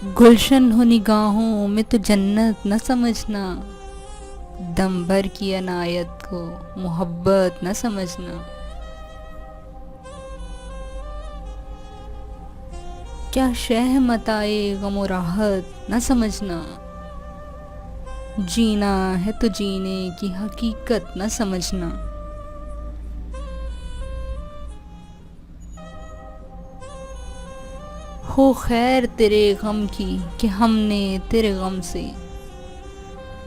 گلشن ہو نگاہوں میں تو جنت نہ سمجھنا، دم بھر کی عنایت کو محبت نہ سمجھنا۔ کیا شہ متائے غم و راحت نہ سمجھنا، جینا ہے تو جینے کی حقیقت نہ سمجھنا۔ ہو خیر تیرے غم کی کہ ہم نے تیرے غم سے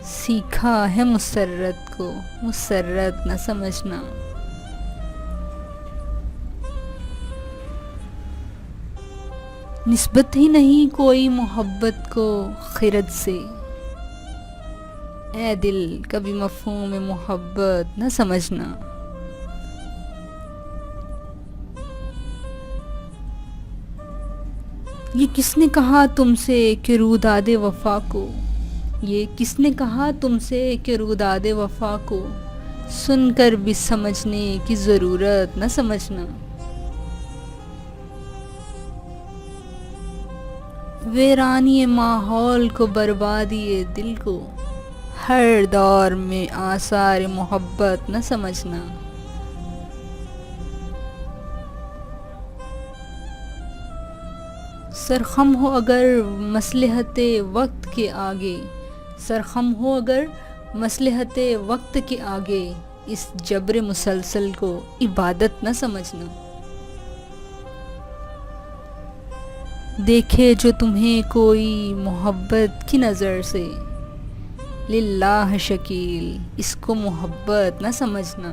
سیکھا ہے مسرت کو مسرت نہ سمجھنا۔ نسبت ہی نہیں کوئی محبت کو خرد سے، اے دل کبھی مفہوم محبت نہ سمجھنا۔ یہ کس نے کہا تم سے کہ روداد وفا کو، یہ کس نے کہا تم سے کہ روداد وفا کو سن کر بھی سمجھنے کی ضرورت نہ سمجھنا۔ ویرانی ماحول کو بربادی دل کو ہر دور میں آثار محبت نہ سمجھنا۔ سرخم ہو اگر مصلحت وقت کے آگے، سرخم ہو اگر مصلحت وقت کے آگے اس جبر مسلسل کو عبادت نہ سمجھنا۔ دیکھے جو تمہیں کوئی محبت کی نظر سے، للہ شکیل اس کو محبت نہ سمجھنا۔